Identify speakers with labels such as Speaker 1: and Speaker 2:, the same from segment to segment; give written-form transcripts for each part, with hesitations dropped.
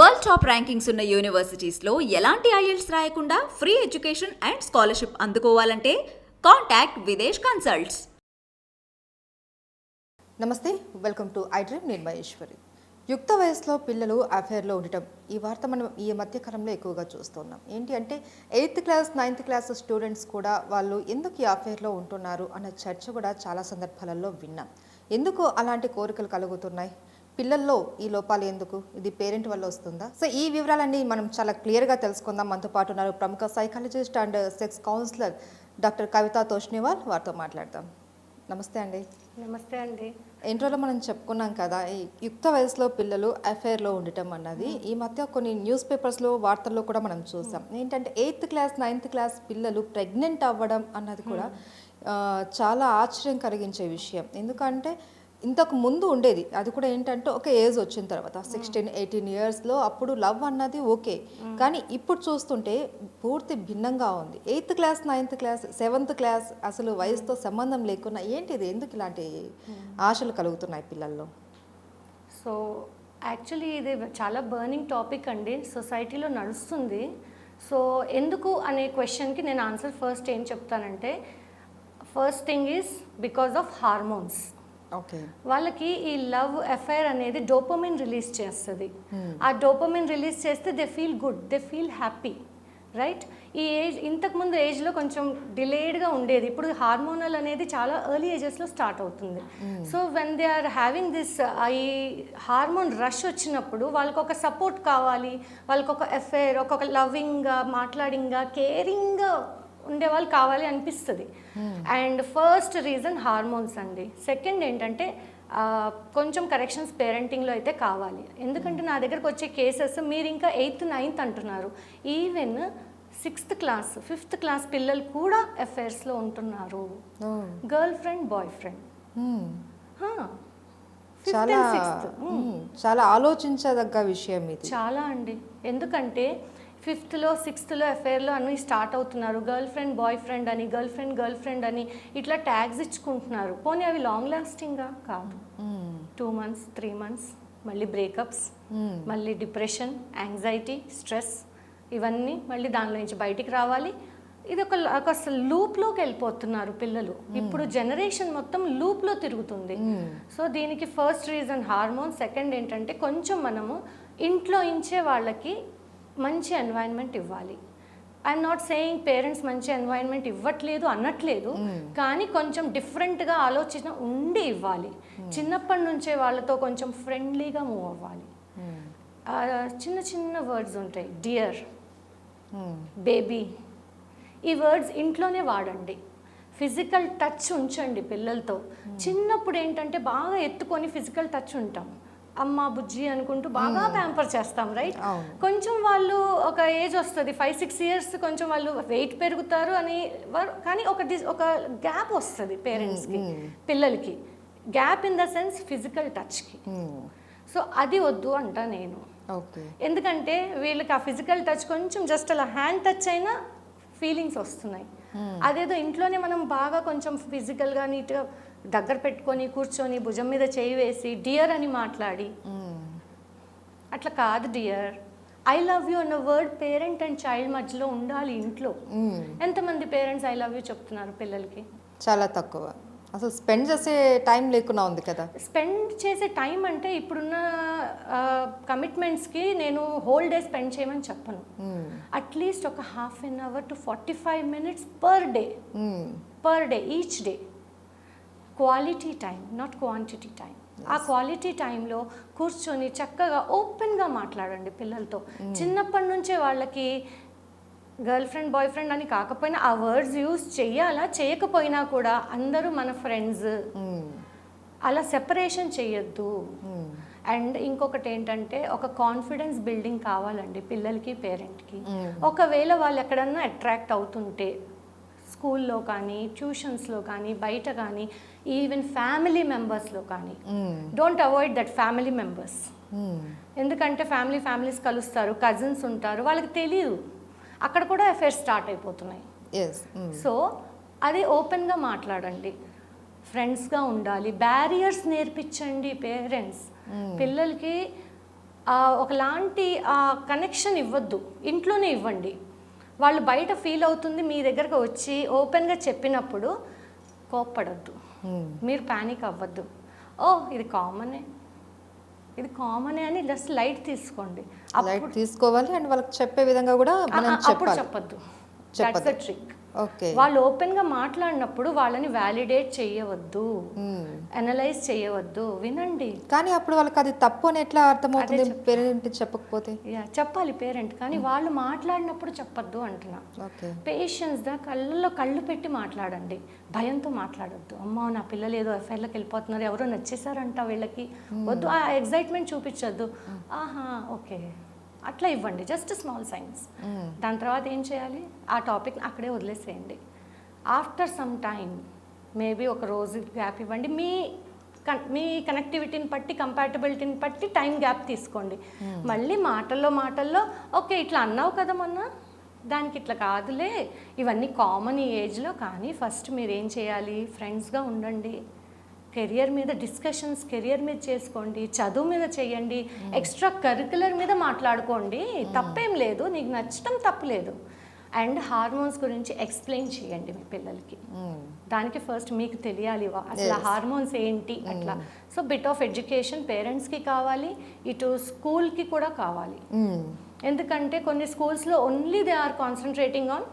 Speaker 1: World top rankings ఉన్న యూనివర్సిటీస్లో ఎలాంటి IELTS రాయకుండా ఫ్రీ ఎడ్యుకేషన్ అండ్ స్కాలర్షిప్ అందుకోవాలంటే కాంటాక్ట్ విదేశ్ కన్సల్ట్స్.
Speaker 2: నమస్తే, వెల్కమ్ టు ఐ డ్రీమ్. నేను మహేశ్వరి. యుక్త వయసులో పిల్లలు అఫైర్లో ఉండటం, ఈ వార్త మనం ఈ మధ్యకాలంలో ఎక్కువగా చూస్తున్నాం. ఏంటి అంటే 8th class 9th class students కూడా వాళ్ళు ఎందుకు ఈ అఫైర్లో ఉంటున్నారు అన్న చర్చ కూడా చాలా సందర్భాలలో విన్నాం. ఎందుకు అలాంటి కోరికలు కలుగుతున్నాయి, పిల్లల్లో ఈ లోపాలు ఎందుకు, ఇది పేరెంట్ వల్ల వస్తుందా? సో ఈ వివరాలన్నీ మనం చాలా క్లియర్గా తెలుసుకుందాం. మనతో పాటు ఉన్నారు ప్రముఖ psychologist and sex counsellor doctor Kavita Toshniwal. వారితో మాట్లాడదాం. నమస్తే అండి.
Speaker 3: నమస్తే అండి.
Speaker 2: ఇంట్రోలో మనం చెప్పుకున్నాం కదా, ఈ యుక్త వయసులో పిల్లలు అఫైర్లో ఉండటం అన్నది ఈ మధ్య కొన్ని న్యూస్ పేపర్స్లో వార్తల్లో కూడా మనం చూసాం. ఏంటంటే 8th క్లాస్ 9th క్లాస్ పిల్లలు ప్రెగ్నెంట్ అవ్వడం అన్నది కూడా చాలా ఆశ్చర్యం కలిగించే విషయం. ఎందుకంటే ఇంతకు ముందు ఉండేది, అది కూడా ఏంటంటే ఒక ఏజ్ వచ్చిన తర్వాత 16-18 ఇయర్స్లో అప్పుడు లవ్ అన్నది ఓకే, కానీ ఇప్పుడు చూస్తుంటే పూర్తి భిన్నంగా ఉంది. 8th class 9th class 7th class అసలు వయసుతో సంబంధం లేకుండా ఏంటిది, ఎందుకు ఇలాంటి ఆశలు కలుగుతున్నాయి పిల్లల్లో?
Speaker 3: సో యాక్చువల్లీ ఇది చాలా బర్నింగ్ టాపిక్ అండి, సొసైటీలో నడుస్తుంది. సో ఎందుకు అనే క్వశ్చన్కి నేను ఆన్సర్ ఫస్ట్ ఏం చెప్తానంటే, first thing is because of hormones.
Speaker 2: Okay,
Speaker 3: వాళ్ళకి ఈ లవ్ అఫైర్ అనేది డోపమిన్ రిలీజ్ చేస్తుంది. ఆ డోపమిన్ రిలీజ్ చేస్తే they feel good, they feel happy, right? ఈ ఏజ్ ఇంతకుముందు ఏజ్లో కొంచెం డిలేడ్గా ఉండేది, ఇప్పుడు హార్మోనల్ అనేది చాలా ఎర్లీ ఏజెస్లో స్టార్ట్ అవుతుంది. So when they are having this ఈ హార్మోన్ రష్ వచ్చినప్పుడు వాళ్ళకి ఒక సపోర్ట్ కావాలి, వాళ్ళకి ఒక అఫైర్, ఒక లవింగ్గా, మాట్లాడింగ్గా, కేరింగ్గా ఉండేవాళ్ళు కావాలి అనిపిస్తుంది. అండ్ ఫస్ట్ రీజన్ హార్మోన్స్ అండి. సెకండ్ ఏంటంటే కొంచెం కరెక్షన్స్ పేరెంటింగ్లో అయితే కావాలి. ఎందుకంటే నా దగ్గరకు వచ్చే కేసెస్ మీరు ఇంకా 8th 9th అంటున్నారు, even 6th class 5th class పిల్లలు కూడా అఫైర్స్లో ఉంటున్నారు. గర్ల్ ఫ్రెండ్ బాయ్ ఫ్రెండ్,
Speaker 2: చాలా ఆలోచించదగ్గ విషయం ఇది.
Speaker 3: చాలా అండి. ఎందుకంటే 5th 6th అఫైర్లో అన్నీ స్టార్ట్ అవుతున్నారు. గర్ల్ ఫ్రెండ్ బాయ్ ఫ్రెండ్ అని, గర్ల్ ఫ్రెండ్ అని ఇట్లా ట్యాగ్స్ ఇచ్చుకుంటున్నారు. పోనీ అవి లాంగ్ లాస్టింగ్గా కాదు. 2 months 3 months మళ్ళీ బ్రేకప్స్, మళ్ళీ డిప్రెషన్, యాంగ్జైటీ, స్ట్రెస్, ఇవన్నీ మళ్ళీ దానిలో నుంచి బయటికి రావాలి. ఇది ఒక లూప్లోకి వెళ్ళిపోతున్నారు పిల్లలు. ఇప్పుడు జనరేషన్ మొత్తం లూప్లో తిరుగుతుంది. సో దీనికి ఫస్ట్ రీజన్ హార్మోన్. సెకండ్ ఏంటంటే కొంచెం మనము ఇంట్లో ఇంచే వాళ్ళకి మంచి ఎన్వైరన్మెంట్ ఇవ్వాలి. ఐఎమ్ నాట్ సేయింగ్ పేరెంట్స్ మంచి ఎన్వైరన్మెంట్ ఇవ్వట్లేదు అనట్లేదు, కానీ కొంచెం డిఫరెంట్గా ఆలోచన ఉండి ఇవ్వాలి. చిన్నప్పటి నుంచే వాళ్ళతో కొంచెం ఫ్రెండ్లీగా మూవ్ అవ్వాలి. చిన్న చిన్న వర్డ్స్ ఉంటాయి, డియర్, బేబీ, ఈ వర్డ్స్ ఇంట్లోనే వాడండి. ఫిజికల్ టచ్ ఉంచండి పిల్లలతో. చిన్నప్పుడు ఏంటంటే బాగా ఎత్తుకొని ఫిజికల్ టచ్ ఉంటాం, అమ్మ బుజ్జి అనుకుంటూ బాగా ప్యాంపర్ చేస్తాం, రైట్? కొంచెం వాళ్ళు ఒక ఏజ్ వస్తుంది 5-6 years, కొంచెం వాళ్ళు వెయిట్ పెరుగుతారు అని, కానీ ఒక గ్యాప్ వస్తుంది పేరెంట్స్కి పిల్లలకి, gap in the sense physical టచ్కి. సో అది వద్దు అంట నేను. ఎందుకంటే వీళ్ళకి ఆ ఫిజికల్ టచ్ కొంచెం జస్ట్ అలా హ్యాండ్ టచ్ అయినా ఫీలింగ్స్ వస్తున్నాయి. అదేదో ఇంట్లోనే మనం బాగా కొంచెం ఫిజికల్గా నీట్గా దగ్గర పెట్టుకొని కూర్చొని భుజం మీద చేయి వేసి డియర్ అని మాట్లాడి, అట్లా కాదు. డియర్, ఐ లవ్ యూ అన్న వర్డ్ పేరెంట్ అండ్ చైల్డ్ మధ్యలో ఉండాలి ఇంట్లో. ఎంతమంది పేరెంట్స్ ఐ లవ్ యూ చెప్తున్నారు పిల్లలకి?
Speaker 2: చాలా తక్కువ. అసలు స్పెండ్ చేసే టైం లేకుండా ఉంది కదా.
Speaker 3: స్పెండ్ చేసే టైం అంటే ఇప్పుడున్న కమిట్మెంట్స్కి నేను హోల్ డే స్పెండ్ చేయమని చెప్పను. అట్లీస్ట్ ఒక 1/2 hour to 45 minutes per day each day. Quality time, not quantity time. ఆ క్వాలిటీ టైంలో కూర్చొని చక్కగా ఓపెన్గా మాట్లాడండి పిల్లలతో. చిన్నప్పటి నుంచే వాళ్ళకి గర్ల్ ఫ్రెండ్ బాయ్ ఫ్రెండ్ అని కాకపోయినా ఆ వర్డ్స్ యూజ్ చెయ్యాలా, చేయకపోయినా కూడా అందరూ మన ఫ్రెండ్స్, అలా సెపరేషన్ చెయ్యొద్దు. అండ్ ఇంకొకటి ఏంటంటే ఒక కాన్ఫిడెన్స్ బిల్డింగ్ కావాలండి పిల్లలకి పేరెంట్కి. ఒకవేళ వాళ్ళు ఎక్కడన్నా అట్రాక్ట్ అవుతుంటే స్కూల్లో కానీ, ట్యూషన్స్లో కానీ, బయట కానీ, ఈవెన్ ఫ్యామిలీ మెంబర్స్లో కానీ, don't avoid that family members. ఎందుకంటే ఫ్యామిలీస్ కలుస్తారు, కజిన్స్ ఉంటారు, వాళ్ళకి తెలియదు, అక్కడ కూడా అఫైర్స్ స్టార్ట్ అయిపోతున్నాయి. సో అది ఓపెన్గా మాట్లాడండి, ఫ్రెండ్స్గా ఉండాలి, బ్యారియర్స్ నేర్పించండి పేరెంట్స్. పిల్లలకి ఒకలాంటి కనెక్షన్ ఇవ్వద్దు, ఇంట్లోనే ఇవ్వండి. వాళ్ళు బయట ఫీల్ అవుతుంది మీ దగ్గరకు వచ్చి ఓపెన్గా చెప్పినప్పుడు కోప్పడద్దు, మీరు ప్యానిక్ అవ్వద్దు. ఓ ఇది కామనే, ఇది కామనే అని జస్ట్ లైట్ తీసుకోండి.
Speaker 2: లైట్ తీసుకోవాలి అండ్ వాళ్ళకి చెప్పే విధంగా కూడా మనం
Speaker 3: అప్పుడు
Speaker 2: చెప్పాలి.
Speaker 3: చెప్పద్దు.
Speaker 2: చెప్పొద్దు.
Speaker 3: That's the trick.
Speaker 2: ఓకే.
Speaker 3: వాళ్ళు ఓపెన్గా మాట్లాడినప్పుడు వాళ్ళని వ్యాలిడేట్ చేయవద్దు, అనలైజ్ చేయవద్దు, వినండి.
Speaker 2: కానీ అప్పుడు వాళ్ళకి అది తప్పు అని ఎట్లా అర్థమవుతుంది పేరెంట్ చెప్పకపోతే?
Speaker 3: చెప్పాలి పేరెంట్, కానీ వాళ్ళు మాట్లాడినప్పుడు చెప్పొద్దు అంటున్నా.
Speaker 2: ఓకే.
Speaker 3: పేషెన్స్గా కళ్ళల్లో కళ్ళు పెట్టి మాట్లాడండి, భయంతో మాట్లాడొద్దు. అమ్మో నా పిల్లలు ఏదో ఎఫ్ఐఆర్లోకి వెళ్ళిపోతున్నారు, ఎవరో నచ్చేసారంట వీళ్ళకి, వద్దు. ఆ ఎగ్జైట్మెంట్ చూపించొద్దు. ఆహా ఓకే అట్లా ఇవ్వండి, జస్ట్ స్మాల్ సైన్స్. దాని తర్వాత ఏం చేయాలి, ఆ టాపిక్ని అక్కడే వదిలేసేయండి. ఆఫ్టర్ సమ్ టైం మేబీ ఒక రోజు గ్యాప్ ఇవ్వండి. మీ కనెక్టివిటీని బట్టి, కంపాటబిలిటీని బట్టి టైం గ్యాప్ తీసుకోండి. మళ్ళీ మాటల్లో ఓకే ఇట్లా అన్నావు కదా మొన్న, దానికి ఇట్లా కాదులే, ఇవన్నీ కామన్ ఈ ఏజ్లో. కానీ ఫస్ట్ మీరు ఏం చేయాలి, ఫ్రెండ్స్గా ఉండండి, కెరియర్ మీద డిస్కషన్స్ కెరియర్ మీద చేసుకోండి, చదువు మీద చేయండి, ఎక్స్ట్రా కరికులర్ మీద మాట్లాడుకోండి, తప్పేం లేదు, నీకు నచ్చటం తప్పులేదు. అండ్ హార్మోన్స్ గురించి ఎక్స్ప్లెయిన్ చేయండి మీ పిల్లలకి. దానికి ఫస్ట్ మీకు తెలియాలి అసలు హార్మోన్స్ ఏంటి అట్లా. సో బిట్ ఆఫ్ ఎడ్యుకేషన్ పేరెంట్స్కి కావాలి, ఇటు స్కూల్కి కూడా కావాలి. ఎందుకంటే కొన్ని స్కూల్స్లో only they are concentrating on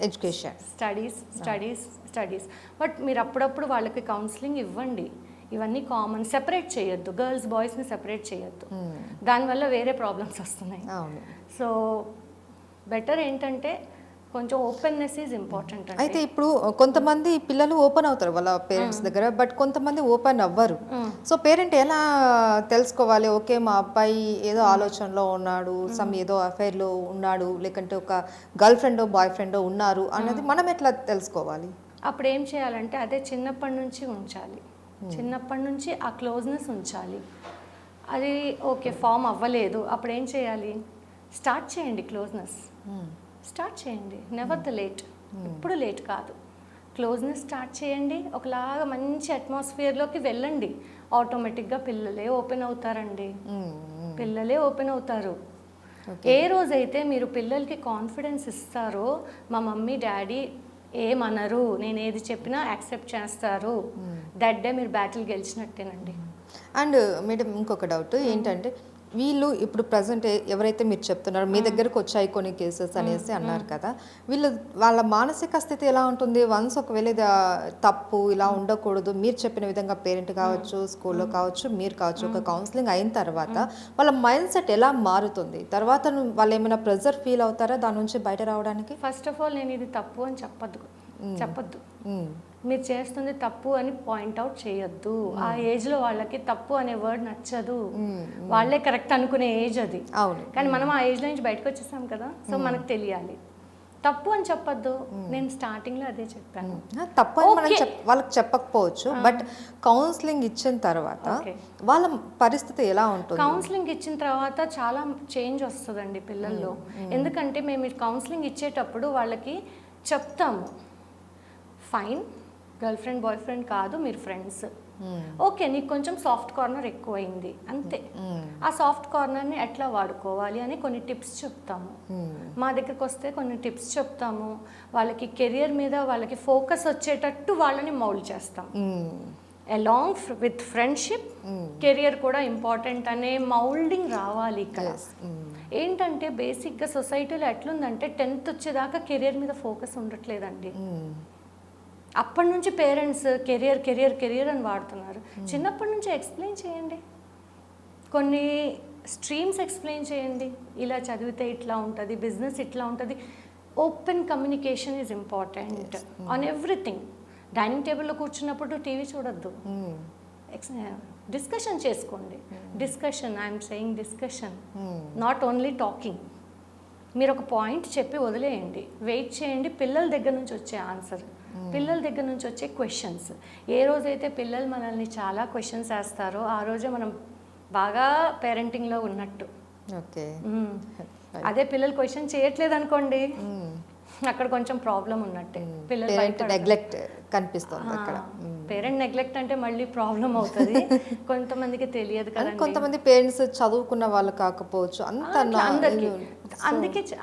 Speaker 2: education,
Speaker 3: studies. But మీరు అప్పుడప్పుడు వాళ్ళకి కౌన్సిలింగ్ ఇవ్వండి. ఇవన్నీ కామన్, సెపరేట్ చేయొద్దు, గర్ల్స్ బాయ్స్ని సెపరేట్ చేయొద్దు, దానివల్ల వేరే ప్రాబ్లమ్స్ వస్తున్నాయి. సో బెటర్ ఏంటంటే కొంచెం ఓపెన్నెస్ ఈజ్ ఇంపార్టెంట్.
Speaker 2: అయితే ఇప్పుడు కొంతమంది పిల్లలు ఓపెన్ అవుతారు వాళ్ళ పేరెంట్స్ దగ్గర, బట్ కొంతమంది ఓపెన్ అవ్వరు. సో పేరెంట్ ఎలా తెలుసుకోవాలి, ఓకే మా అబ్బాయి ఏదో ఆలోచనలో ఉన్నాడు, సమ్ ఏదో అఫైర్లో ఉన్నాడు, లేకంటే ఒక గర్ల్ ఫ్రెండో బాయ్ ఫ్రెండో ఉన్నారు అన్నది మనం ఎట్లా తెలుసుకోవాలి?
Speaker 3: అప్పుడు ఏం చేయాలంటే అదే చిన్నప్పటి నుంచి ఉంచాలి, చిన్నప్పటి నుంచి ఆ క్లోజ్నెస్ ఉంచాలి. అది ఓకే ఫామ్ అవ్వలేదు, అప్పుడు ఏం చేయాలి, స్టార్ట్ చేయండి క్లోజ్నెస్, స్టార్ట్ చేయండి. నెవర్ ద లేట్, ఎప్పుడు లేట్ కాదు. క్లోజ్నెస్ స్టార్ట్ చేయండి, ఒకలాగా మంచి అట్మాస్ఫియర్లోకి వెళ్ళండి. ఆటోమేటిక్గా పిల్లలే ఓపెన్ అవుతారండి, పిల్లలే ఓపెన్ అవుతారు. ఏ రోజైతే మీరు పిల్లలకి కాన్ఫిడెన్స్ ఇస్తారో, మా మమ్మీ డాడీ ఏమనరు, నేను ఏది చెప్పినా యాక్సెప్ట్ చేస్తారు, దట్ డే మీరు బ్యాటిల్ గెలిచినట్టేనండి.
Speaker 2: అండ్ మేడం ఇంకొక డౌట్ ఏంటంటే, వీళ్ళు ఇప్పుడు ప్రజెంట్ ఎవరైతే మీరు చెప్తున్నారో మీ దగ్గరకు వచ్చాయి కొన్ని కేసెస్ అనేసి అన్నారు కదా, వాళ్ళ మానసిక స్థితి ఎలా ఉంటుంది? వన్స్ ఒకవేళ ఇది తప్పు ఇలా ఉండకూడదు, మీరు చెప్పిన విధంగా పేరెంట్ కావచ్చు, స్కూల్లో కావచ్చు, మీరు కావచ్చు, ఒక కౌన్సిలింగ్ అయిన తర్వాత వాళ్ళ మైండ్ సెట్ ఎలా మారుతుంది? తర్వాత వాళ్ళు ఏమైనా ప్రెజర్ ఫీల్ అవుతారా దాని నుంచి బయట రావడానికి?
Speaker 3: ఫస్ట్ ఆఫ్ ఆల్ నేను ఇది తప్పు అని చెప్పొద్దు. మీరు చేస్తుంది తప్పు అని పాయింట్అవుట్ చేయొద్దు. ఆ ఏజ్లో వాళ్ళకి తప్పు అనే వర్డ్ నచ్చదు, వాళ్ళే కరెక్ట్ అనుకునే ఏజ్ అది.
Speaker 2: అవును.
Speaker 3: కానీ మనం ఆ ఏజ్లో నుంచి బయటకు వచ్చేసాం కదా, సో మనకు తెలియాలి. తప్పు అని చెప్పొద్దు, నేను స్టార్టింగ్లో అదే చెప్పాను.
Speaker 2: తప్పు అని మనం వాళ్ళకి చెప్పకపోవచ్చు, బట్ కౌన్సిలింగ్ ఇచ్చిన తర్వాత వాళ్ళ పరిస్థితి ఎలా ఉంటుంది?
Speaker 3: కౌన్సిలింగ్ ఇచ్చిన తర్వాత చాలా చేంజ్ వస్తుందండి పిల్లల్లో. ఎందుకంటే మేము కౌన్సిలింగ్ ఇచ్చేటప్పుడు వాళ్ళకి చెప్తాము, fine girl friend boy friend కాదు, మీరు ఫ్రెండ్స్. ఓకే నీకు కొంచెం సాఫ్ట్ కార్నర్ ఎక్కువైంది అంతే, ఆ సాఫ్ట్ కార్నర్ని ఎట్లా వాడుకోవాలి అని కొన్ని టిప్స్ చెప్తాము. మా దగ్గరకు వస్తే కొన్ని టిప్స్ చెప్తాము, వాళ్ళకి కెరియర్ మీద వాళ్ళకి ఫోకస్ వచ్చేటట్టు వాళ్ళని మౌల్డ్ చేస్తాం. అలాంగ్ విత్ ఫ్రెండ్షిప్ కెరియర్ కూడా ఇంపార్టెంట్ అనే మౌల్డింగ్ రావాలి ఇక్కడ. ఏంటంటే బేసిక్గా సొసైటీలో ఎట్లుందంటే 10th వచ్చేదాకా కెరియర్ మీద ఫోకస్ ఉండట్లేదండి. అప్పటి నుంచి పేరెంట్స్ కెరియర్ కెరియర్ కెరియర్ అని వాడుతున్నారు. చిన్నప్పటి నుంచి ఎక్స్ప్లెయిన్ చేయండి, కొన్ని స్ట్రీమ్స్ ఎక్స్ప్లెయిన్ చేయండి, ఇలా చదివితే ఇట్లా ఉంటుంది, బిజినెస్ ఇట్లా ఉంటుంది. Open communication is important on everything. Dining టేబుల్లో కూర్చున్నప్పుడు టీవీ చూడొద్దు, డిస్కషన్ చేసుకోండి. Discussion, I'm saying discussion, not only talking. మీరు ఒక పాయింట్ చెప్పి వదిలేయండి, వెయిట్ చేయండి పిల్లల దగ్గర నుంచి వచ్చే ఆన్సర్, పిల్లల దగ్గర నుంచి వచ్చే క్వశ్చన్స్. ఏ రోజైతే పిల్లలు మనల్ని చాలా క్వశ్చన్స్ వేస్తారో ఆ రోజే మనం బాగా పేరెంటింగ్లో ఉన్నట్టు.
Speaker 2: ఓకే.
Speaker 3: అదే పిల్లలు క్వశ్చన్ చేయట్లేదు అనుకోండి, అక్కడ కొంచెం ప్రాబ్లం ఉన్నట్టే, పిల్లలు
Speaker 2: నెగ్లెక్ట్ కనిపిస్తుంది అక్కడ.
Speaker 3: పేరెంట్ నెగ్లెక్ట్ అంటే మళ్ళీ ప్రాబ్లం అవుతుంది. కొంతమందికి తెలియదు
Speaker 2: అండ్
Speaker 3: కదండి.
Speaker 2: కొంతమంది పేరెంట్స్ చదువుకున్న వాళ్ళు కాకపోవచ్చు, అంత
Speaker 3: అందరికీ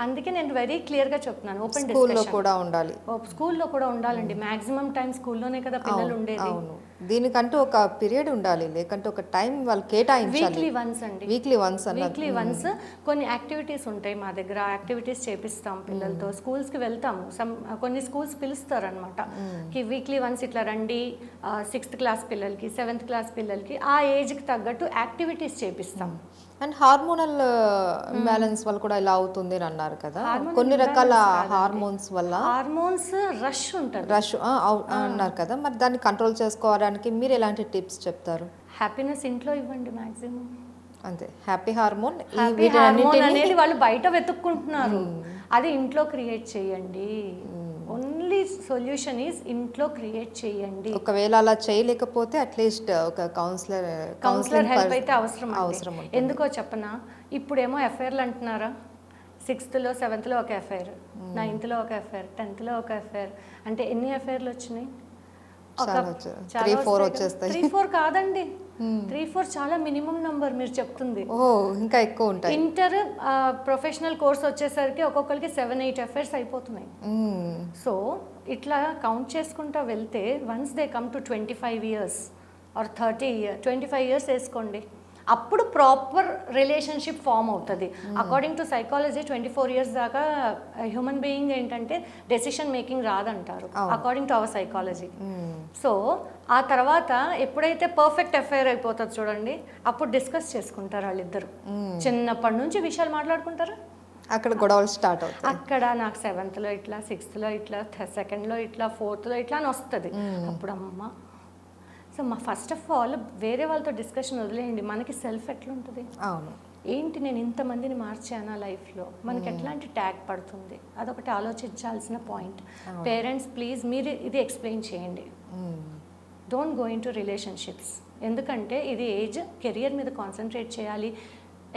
Speaker 3: అందుకే నేను వెరీ క్లియర్గా చెప్తున్నాను, ఓపెన్
Speaker 2: స్కూల్లో
Speaker 3: డిస్కషన్.
Speaker 2: కూడా ఉండాలి.
Speaker 3: స్కూల్లో కూడా ఉండాలండి. మాక్సిమం టైం స్కూల్లోనే కదా పిల్లలు ఉండేది.
Speaker 2: అవును, దీనికంటూ ఒక పీరియడ్ ఉండాలి, లేకంటే ఒక టైం వాళ్ళు కేటాయించాలి.
Speaker 3: వీక్లీ వన్స్ అండి,
Speaker 2: వీక్లీ వన్స్
Speaker 3: వీక్లీ వన్స్ కొన్ని యాక్టివిటీస్ ఉంటాయి మా దగ్గర. యాక్టివిటీస్ చేపిస్తాం పిల్లలతో. స్కూల్స్కి వెళ్తాము, కొన్ని స్కూల్స్ పిలుస్తారు అనమాట, వీక్లీ వన్స్ ఇట్లా రండి, 6th క్లాస్ పిల్లలకి, 7th క్లాస్ పిల్లలకి ఆ ఏజ్కి తగ్గట్టు యాక్టివిటీస్ చేపిస్తాం.
Speaker 2: అండ్ హార్మోనల్ ఇంబ్యాలెన్స్ వల్ల కూడా ఇలా అవుతుంది అని అన్నారు కదా, కొన్ని రకాల హార్మోన్స్ వల్ల
Speaker 3: హార్మోన్స్ రష్ ఉంటుంది,
Speaker 2: రష్ అన్నారు కదా, మరి దాన్ని కంట్రోల్ చేసుకోవడానికి మీరు ఎలాంటి టిప్స్ చెప్తారు?
Speaker 3: హ్యాపీనెస్ ఇంట్లో ఇవ్వండి మ్యాక్సిమం.
Speaker 2: అంతే, హ్యాపీ హార్మోన్
Speaker 3: అనేది వాళ్ళు బయట వెతుక్కుంటున్నారు, అది ఇంట్లో క్రియేట్ చేయండి. ఓన్లీ సొల్యూషన్ ఈజ్ ఇంట్లో క్రియేట్ చేయండి.
Speaker 2: ఒకవేళ అలా చేయలేకపోతే అట్లీస్ట్ ఒక కౌన్సిలర్
Speaker 3: హెల్ప్ అయితే అవసరం. ఎందుకో చెప్పనా, ఇప్పుడేమో ఎఫ్ఐఆర్లు అంటున్నారా, 6th లో 7th లో ఒక ఎఫ్ఐఆర్, 9th లో ఒక ఎఫ్ఐఆర్, 10th లో ఒక ఎఫ్ఐఆర్, అంటే ఎన్ని ఎఫ్ఐఆర్లు వచ్చినాయి?
Speaker 2: 3-4 వచ్చేస్తాయి.
Speaker 3: 3-4 కాదండి, 3-4 చాలా మినిమం నంబర్ మీరు చెప్తుంది.
Speaker 2: ఓ, ఇంకా ఎక్కువ ఉంటాయి.
Speaker 3: ఇంటర్ ప్రొఫెషనల్ కోర్స్ వచ్చేసరికి ఒక్కొక్కరికి 7-8 ఎఫ్ఐఆర్స్ అయిపోతున్నాయి. సో ఇట్లా కౌంట్ చేసుకుంటా వెళ్తే once they come to 25 years or 25 years వేసుకోండి, అప్పుడు ప్రాపర్ రిలేషన్షిప్ ఫామ్ అవుతుంది. అకార్డింగ్ టు సైకాలజీ 24 years దాకా హ్యూమన్ బీయింగ్ ఏంటంటే డెసిషన్ మేకింగ్ రాదంటారు, according to our psychology. So ఆ తర్వాత ఎప్పుడైతే పర్ఫెక్ట్ ఎఫ్ఐఆర్ అయిపోతుంది చూడండి, అప్పుడు డిస్కస్ చేసుకుంటారు వాళ్ళిద్దరు. చిన్నప్పటి నుంచి విషయాలు మాట్లాడుకుంటారు,
Speaker 2: అక్కడ గొడవలు స్టార్ట్ అవుతాయి.
Speaker 3: అక్కడ నాకు 7th లో ఇట్లా, 6th లో ఇట్లా, 2nd లో ఇట్లా, 4th లో ఇట్లా అని వస్తుంది. అప్పుడు అమ్మ, సో ఫస్ట్ ఆఫ్ ఆల్ వేరే వాళ్ళతో డిస్కషన్ వదిలేయండి, మనకి సెల్ఫ్ ఎట్లుంటుంది,
Speaker 2: అవును,
Speaker 3: ఏంటి నేను ఇంతమందిని మార్చానా లైఫ్లో, మనకి ఎట్లాంటి ట్యాగ్ పడుతుంది, అదొకటి ఆలోచించాల్సిన పాయింట్. పేరెంట్స్ ప్లీజ్ మీరు ఇది ఎక్స్ప్లెయిన్ చేయండి, don't go in to relationships. ఎందుకంటే ఇది ఏజ్, కెరియర్ మీద కాన్సన్ట్రేట్ చేయాలి,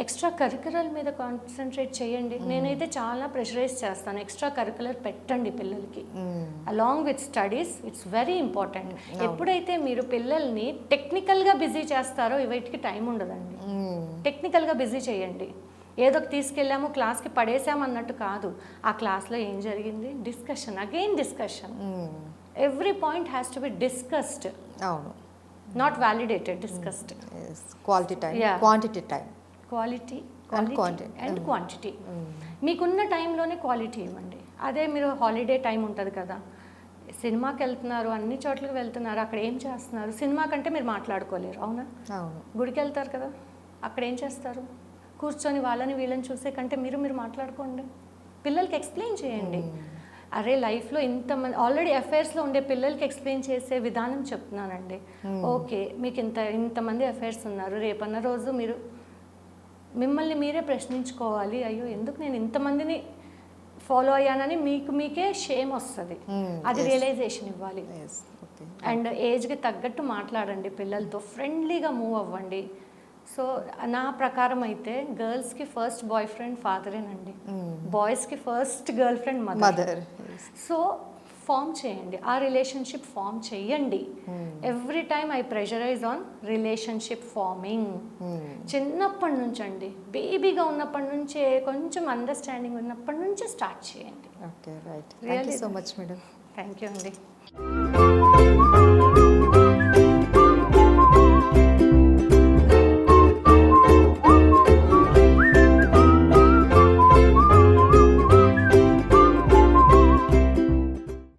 Speaker 3: ఎక్స్ట్రా కరికులర్ మీద కాన్సన్ట్రేట్ చేయండి. నేనైతే చాలా ప్రెషరైజ్ చేస్తాను, ఎక్స్ట్రా కరికులర్ పెట్టండి పిల్లలకి, along with studies. It's very important. ఎప్పుడైతే మీరు పిల్లల్ని టెక్నికల్గా బిజీ చేస్తారో వీటికి టైం ఉండదండి. టెక్నికల్గా బిజీ చేయండి, ఏదో తీసుకెళ్ళాము క్లాస్కి పడేసాము అన్నట్టు కాదు. ఆ క్లాస్లో ఏం జరిగింది, discussion, again discussion. Every point has to be discussed,
Speaker 2: అవును,
Speaker 3: not validated, discussed.
Speaker 2: Quality time, quantity time,
Speaker 3: quality and quantity. మీకున్న టైంలోనే క్వాలిటీ ఇవ్వండి. అదే మీరు హాలిడే టైం ఉంటుంది కదా, సినిమాకి వెళ్తున్నారు, అన్ని చోట్లకి వెళ్తున్నారు, అక్కడ ఏం చేస్తున్నారు, సినిమా కంటే మీరు మాట్లాడుకోలేరు, అవునా?
Speaker 2: అవును.
Speaker 3: గుడికి వెళ్తారు కదా, అక్కడ ఏం చేస్తారు, కూర్చొని వాళ్ళని వీళ్ళని చూసే కంటే మీరు మాట్లాడుకోండి. పిల్లలకి ఎక్స్ప్లెయిన్ చేయండి. అరే లైఫ్లో ఇంతమంది ఆల్రెడీ అఫైర్స్లో ఉండే పిల్లలకి ఎక్స్ప్లెయిన్ చేసే విధానం చెప్తున్నానండి. ఓకే, మీకు ఇంతమంది అఫైర్స్ ఉన్నారు, రేపన్న రోజు మీరు మిమ్మల్ని మీరే ప్రశ్నించుకోవాలి, అయ్యో ఎందుకు నేను ఇంతమందిని ఫాలో అయ్యానని మీకే షేమ్ వస్తుంది. అది రియలైజేషన్ ఇవ్వాలి. అండ్ ఏజ్కి తగ్గట్టు మాట్లాడండి పిల్లలతో, ఫ్రెండ్లీగా మూవ్ అవ్వండి. సో నా ప్రకారం అయితే గర్ల్స్కి ఫస్ట్ బాయ్ ఫ్రెండ్ ఫాదరేనండి, బాయ్స్కి first girl friend mother. So form చేయండి, ఆ రిలేషన్షిప్ ఫామ్ చేయండి. Every time I pressurise on relationship forming. చిన్నప్పటి నుంచి అండి, బేబీగా ఉన్నప్పటి నుంచే, కొంచెం అండర్స్టాండింగ్ ఉన్నప్పటి నుంచే స్టార్ట్ చేయండి.
Speaker 2: Okay, right. Thank you so much madam.
Speaker 3: Thank you అండి.